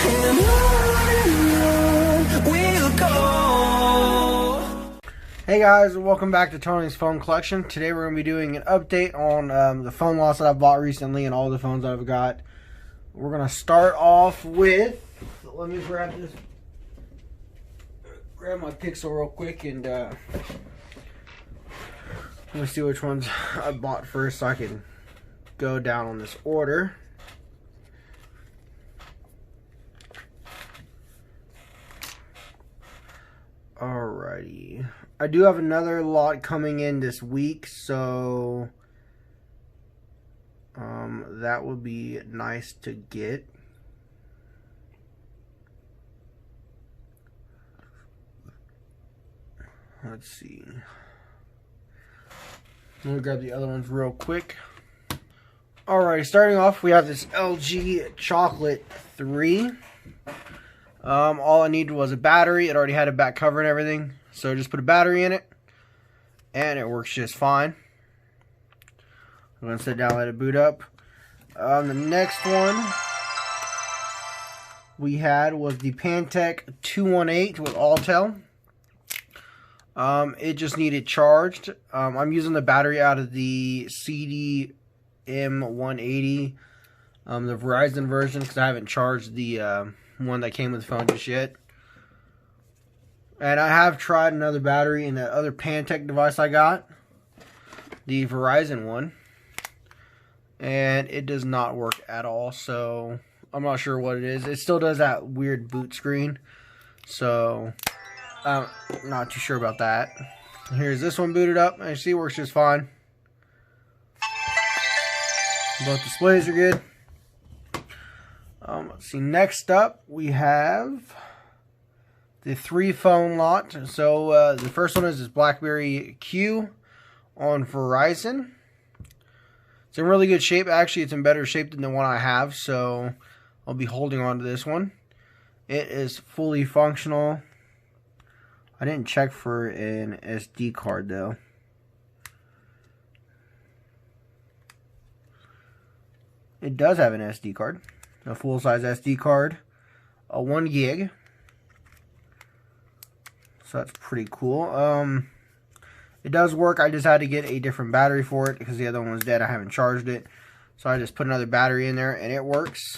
And on we'll go. Hey guys, welcome back to Tony's Phone Collection. Today we're going to be doing an update on the phone lots that I've bought recently and all the phones that I've got. We're going to start off with, let me grab my Pixel real quick and let me see which ones I bought first so I can go down on this order. Alrighty. I do have another lot coming in this week, so that would be nice to get. Let's see. Let me grab the other ones real quick. Alright, starting off, we have this LG Chocolate 3. All I needed was a battery. It already had a back cover and everything, so I just put a battery in it, and it works just fine. I'm going to sit down and let it boot up. The next one we had was the Pantech 218 with Alltel. It just needed charged. I'm using the battery out of the CDM180, the Verizon version, because I haven't charged the one that came with the phone just yet. And I have tried another battery in that other Pantech device I got, the Verizon one, and it does not work at all, so I'm not sure what it is. It still does that weird boot screen, so I'm not too sure about that. Here's this one booted up. As you see, it works just fine. Both displays are good. Let's see. Next up, we have the 3 phone lot. So the first one is this Blackberry Q on Verizon. It's in really good shape. Actually, it's in better shape than the one I have, so I'll be holding on to this one. It is fully functional. I didn't check for an SD card though. It does have an SD card, a full-size SD card, a 1 gig. So that's pretty cool. It does work. I just had to get a different battery for it because the other one was dead. I haven't charged it, so I just put another battery in there and it works.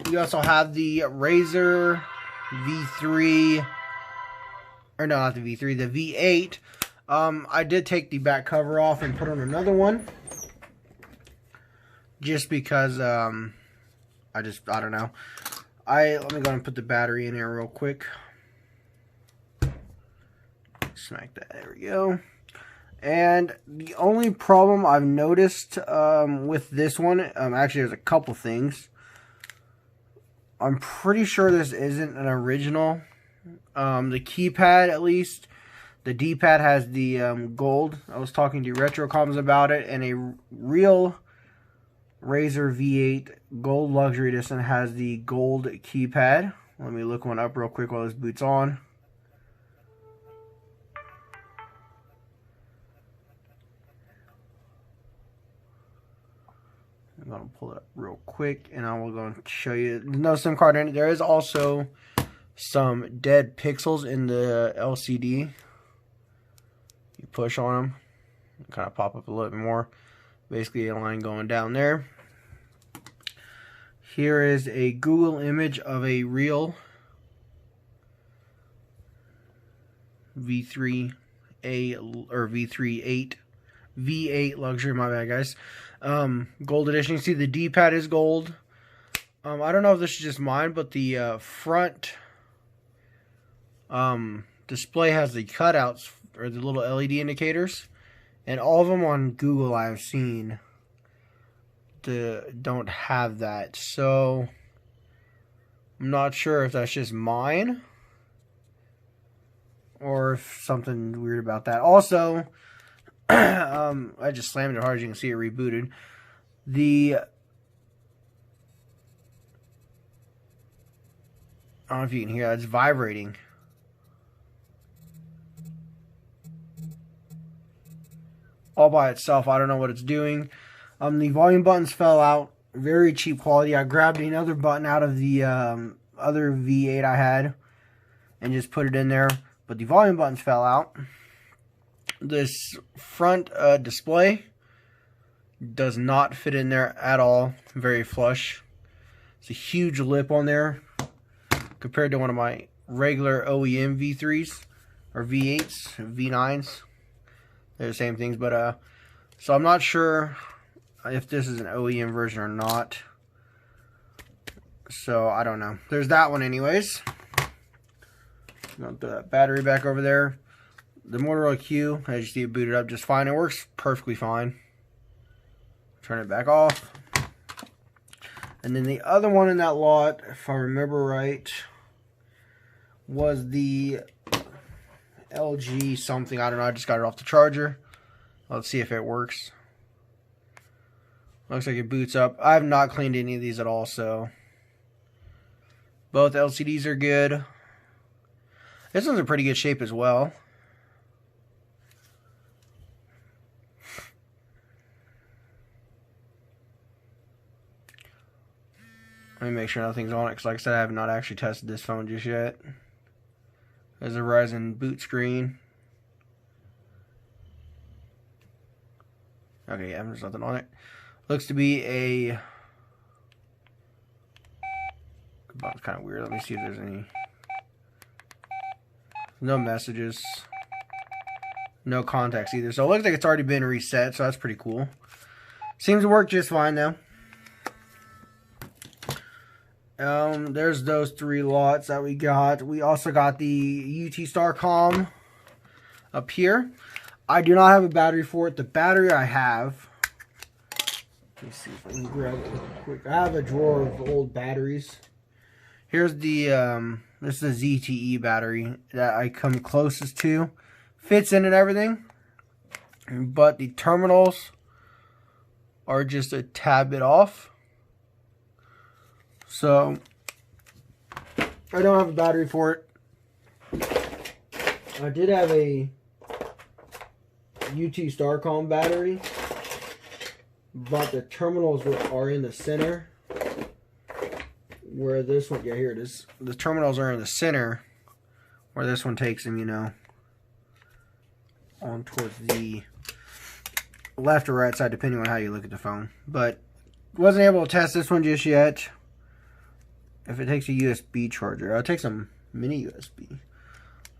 We also have the RAZR V3. Or no, not the V3, the V8. I did take the back cover off and put on another one. Just because, I don't know. Let me go and put the battery in here real quick. Smack that, there we go. And the only problem I've noticed with this one, actually there's a couple things. I'm pretty sure this isn't an original. The keypad, at least, the D-pad has the gold. I was talking to Retrocoms about it, and a real RAZR V8 Gold Luxury Edition has the gold keypad. Let me look one up real quick while this boots on. I'm going to pull it up real quick, and I will go and show you. There's no SIM card in it. There is also some dead pixels in the LCD. You push on them, kind of pop up a little bit more. Basically a line going down there. Here is a Google image of a real V3A or V8 luxury, my bad guys. Gold edition. You see the D-pad is gold. I don't know if this is just mine, but the front display has the cutouts or the little LED indicators, and all of them on Google I've seen don't have that, so I'm not sure if that's just mine or if something weird about that. Also, I just slammed it hard, as you can see it rebooted. I don't know if you can hear that, it's vibrating. All by itself. I don't know what it's doing. The volume buttons fell out. Very cheap quality. I grabbed another button out of the other V8 I had and just put it in there, but the volume buttons fell out. This front display does not fit in there at all. Very flush. It's a huge lip on there compared to one of my regular OEM V3s or V8s, V9s. They're the same things, but so I'm not sure if this is an OEM version or not. So I don't know. There's that one anyways. I'm gonna throw that battery back over there. The Motorola Q, as you see, it booted up just fine. It works perfectly fine. Turn it back off. And then the other one in that lot, if I remember right, was the LG something. I don't know. I just got it off the charger. Let's see if it works. Looks like it boots up. I have not cleaned any of these at all, so both LCDs are good. This one's in pretty good shape as well. Let me make sure nothing's on it, because like I said, I have not actually tested this phone just yet. There's a Verizon boot screen. Okay, yeah, there's nothing on it. Looks to be a... It's kind of weird. Let me see if there's any... No messages. No contacts either. So it looks like it's already been reset, so that's pretty cool. Seems to work just fine though. There's those 3 lots that we got. We also got the UT Starcom up here. I do not have a battery for it. The battery I have, let me see if I can grab it real quick. I have a drawer of old batteries. Here's the this is the ZTE battery that I come closest to. Fits in and everything, but the terminals are just a tad bit off. So I don't have a battery for it. I did have a UT Starcom battery, but the terminals are in the center. Where this one, yeah, here it is. The terminals are in the center, where this one takes them, you know, on towards the left or right side, depending on how you look at the phone. But wasn't able to test this one just yet. If it takes a USB charger, I'll take some mini USB.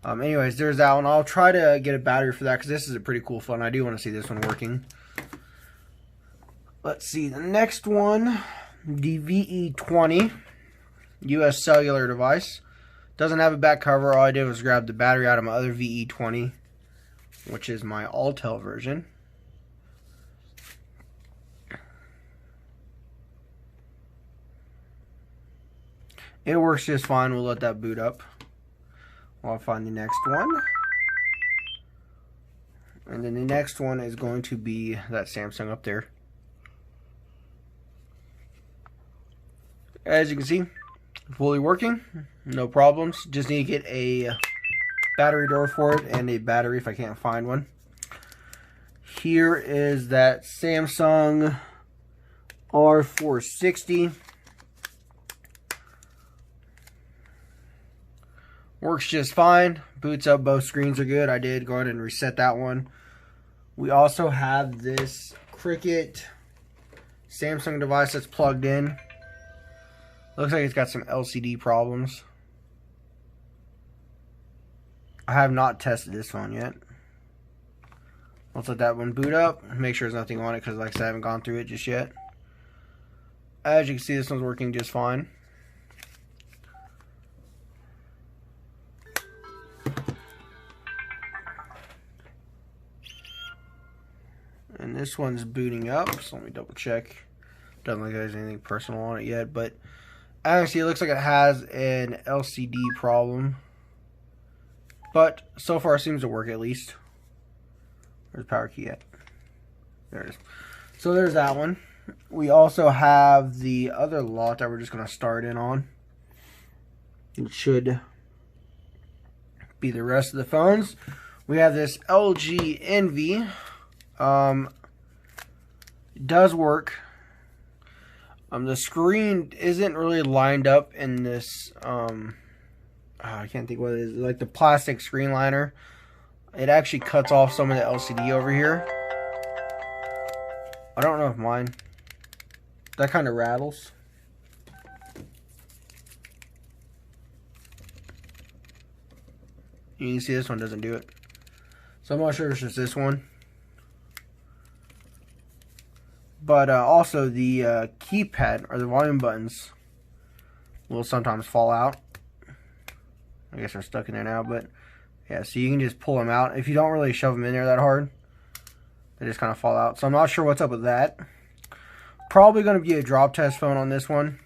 Anyways, there's that one. I'll try to get a battery for that, because this is a pretty cool phone. I do want to see this one working. Let's see, the next one, the VE20 US cellular device. Doesn't have a back cover. All I did was grab the battery out of my other VE20, which is my Alltel version. It works just fine. We'll let that boot up while I find the next one. And then the next one is going to be that Samsung up there. As you can see, fully working, no problems. Just need to get a battery door for it and a battery if I can't find one. Here is that Samsung R460. Works just fine. Boots up, both screens are good. I did go ahead and reset that one. We also have this Cricket Samsung device that's plugged in. Looks like it's got some LCD problems. I have not tested this one yet. Let's let that one boot up. Make sure there's nothing on it, because like I said, I haven't gone through it just yet. As you can see, this one's working just fine. And this one's booting up, so let me double check. Doesn't look like there's anything personal on it yet, but actually it looks like it has an LCD problem. But so far it seems to work at least. Where's the power key at? There it is. So there's that one. We also have the other lot that we're just going to start in on. It should be the rest of the phones. We have this LG Envy. It does work. The screen isn't really lined up in this, I can't think what it is, like the plastic screen liner. It actually cuts off some of the LCD over here. I don't know if mine, that kind of rattles. You can see this one doesn't do it. So I'm not sure it's just this one. But also the keypad or the volume buttons will sometimes fall out. I guess they're stuck in there now, but yeah, so you can just pull them out. If you don't really shove them in there that hard, they just kind of fall out. So I'm not sure what's up with that. Probably going to be a drop test phone on this one.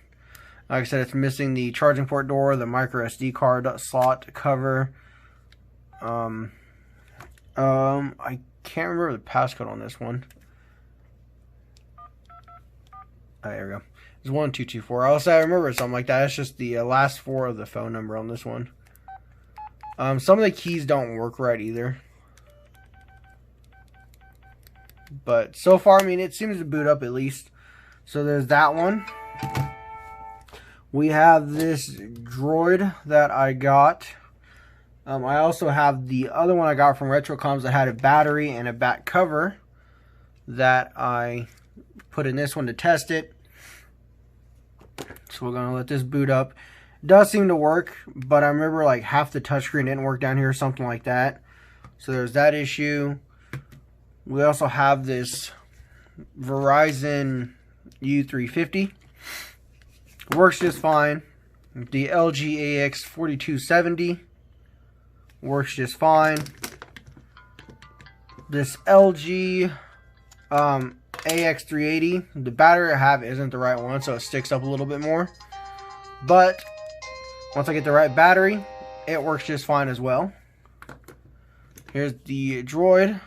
Like I said, it's missing the charging port door, the micro SD card slot cover. I can't remember the passcode on this one. Oh, there we go. It's 1224. I remember something like that. It's just the last 4 of the phone number on this one. Some of the keys don't work right either. But so far, I mean, it seems to boot up at least. So there's that one. We have this Droid that I got. I also have the other one I got from RetroComs that had a battery and a back cover that I put in this one to test it. So we're going to let this boot up. It does seem to work, but I remember like half the touchscreen didn't work down here or something like that. So there's that issue. We also have this Verizon U350. Works just fine. The LG AX4270 works just fine. This LG AX380, the battery I have isn't the right one, so it sticks up a little bit more. But once I get the right battery, it works just fine as well. Here's the Droid.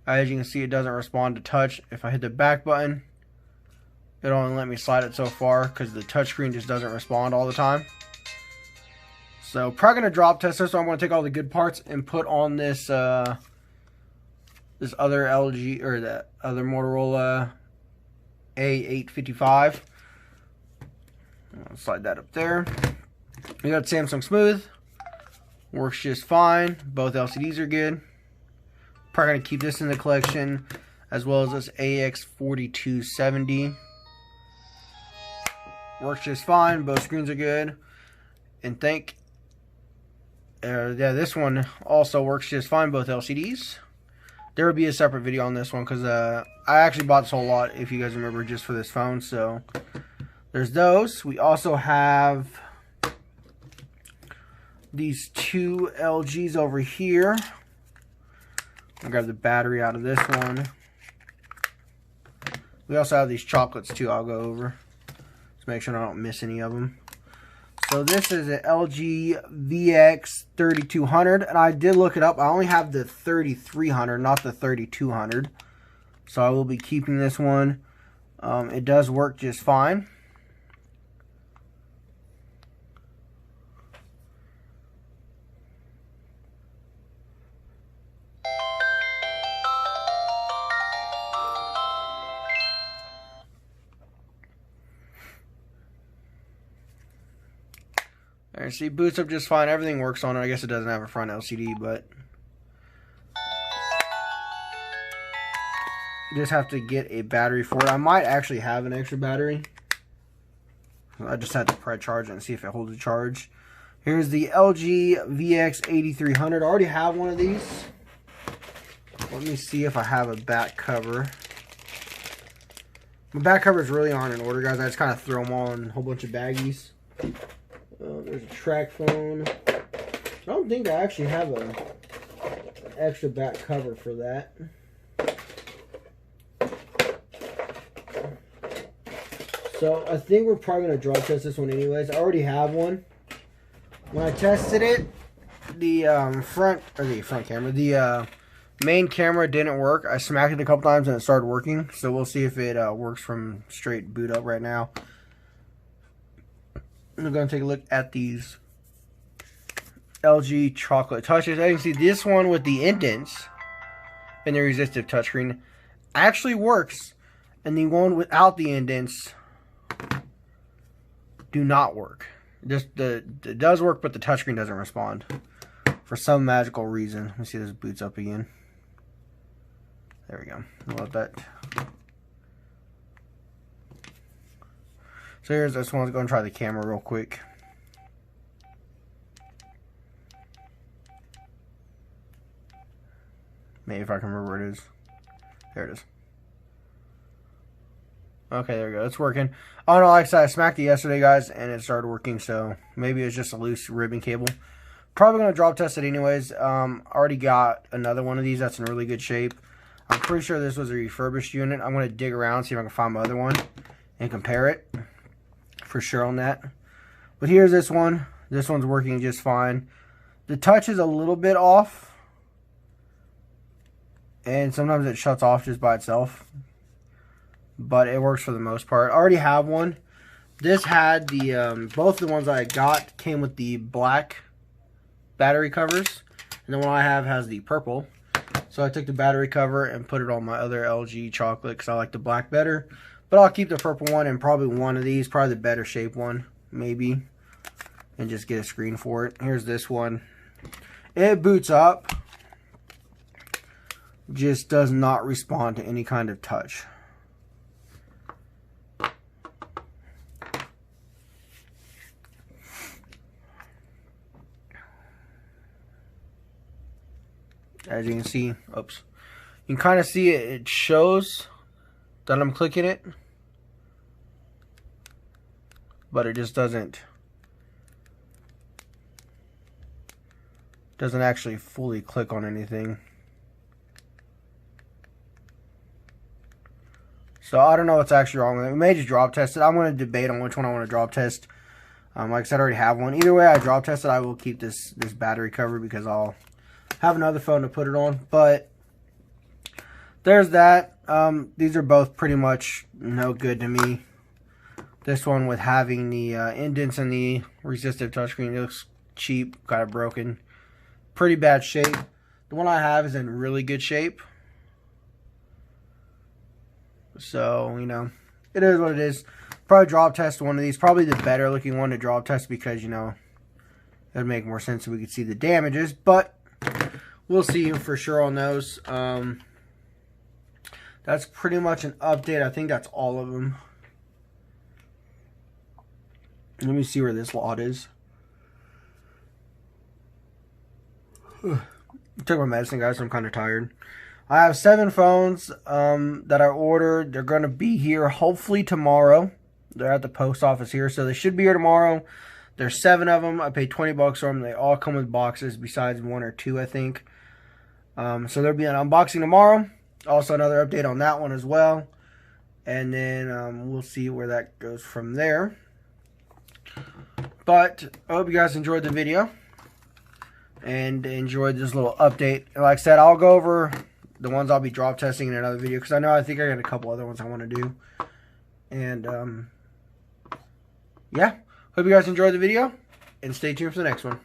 As you can see, it doesn't respond to touch. If I hit the back button, it'll only let me slide it so far because the touchscreen just doesn't respond all the time. So probably gonna drop test this. So I'm gonna take all the good parts and put on this this other LG or the other Motorola A855. I'll slide that up there. We got Samsung Smooth. Works just fine. Both LCDs are good. Probably gonna keep this in the collection, as well as this AX4270. Works just fine. Both screens are good. And yeah, this one also works just fine. Both LCDs. There will be a separate video on this one because I actually bought this whole lot, if you guys remember, just for this phone. So there's those. We also have these 2 LGs over here. I'll grab the battery out of this one. We also have these chocolates too. I'll go over to make sure I don't miss any of them. So this is an LG VX 3200, and I did look it up. I only have the 3300, not the 3200. So I will be keeping this one. It does work just fine. There, see, boots up just fine. Everything works on it. I guess it doesn't have a front LCD, but you just have to get a battery for it. I might actually have an extra battery. I just had to pre-charge it and see if it holds a charge. Here's the LG VX 8300. I already have one of these. Let me see if I have a back cover. My back covers really aren't in order, guys. I just kind of throw them all in a whole bunch of baggies. There's a track phone. I don't think I actually have an extra back cover for that. So I think we're probably going to drop test this one anyways. I already have one. When I tested it, the main camera didn't work. I smacked it a couple times and it started working. So we'll see if it works from straight boot up right now. I'm going to take a look at these LG chocolate touches. As you can see, this one with the indents and the resistive touchscreen actually works. And the one without the indents do not work. It does work, but the touchscreen doesn't respond for some magical reason. Let me see if this boots up again. There we go. I'll let that. So here's this one. Let's go and try the camera real quick. Maybe if I can remember where it is. There it is. Okay, there we go. It's working. Oh no, like I said, I smacked it yesterday, guys, and it started working. So maybe it's just a loose ribbon cable. Probably gonna drop test it anyways. Already got another one of these that's in really good shape. I'm pretty sure this was a refurbished unit. I'm gonna dig around, see if I can find my other one and compare it for sure on that. But here's this one. This one's working just fine. The touch is a little bit off. And sometimes it shuts off just by itself. But it works for the most part. I already have one. This had the, both the ones I got came with the black battery covers. And the one I have has the purple. So I took the battery cover and put it on my other LG chocolate because I like the black better. But I'll keep the purple one and probably one of these. Probably the better shape one, maybe. And just get a screen for it. Here's this one. It boots up. Just does not respond to any kind of touch. As you can see, oops. You can kind of see it, it shows that I'm clicking it. But it just doesn't actually fully click on anything. So I don't know what's actually wrong with it. We may just drop test it. I'm going to debate on which one I want to drop test. Like I said, I already have one. Either way I drop test it, I will keep this battery cover because I'll have another phone to put it on. But there's that. These are both pretty much no good to me. This one with having the indents and the resistive touchscreen, it looks cheap, kind of broken. Pretty bad shape. The one I have is in really good shape. So, you know, it is what it is. Probably drop test one of these. Probably the better looking one to drop test because, you know, it would make more sense if we could see the damages. But we'll see for sure on those. That's pretty much an update. I think that's all of them. Let me see where this lot is. I took my medicine, guys, so I'm kind of tired. I have 7 phones that I ordered. They're going to be here hopefully tomorrow. They're at the post office here, so they should be here tomorrow. There's 7 of them. I paid 20 bucks for them. They all come with boxes besides 1 or 2, I think. So there'll be an unboxing tomorrow. Also another update on that one as well. And then we'll see where that goes from there. But I hope you guys enjoyed the video and enjoyed this little update. And like I said, I'll go over the ones I'll be drop testing in another video because I think I got a couple other ones I want to do. And yeah, hope you guys enjoyed the video and stay tuned for the next one.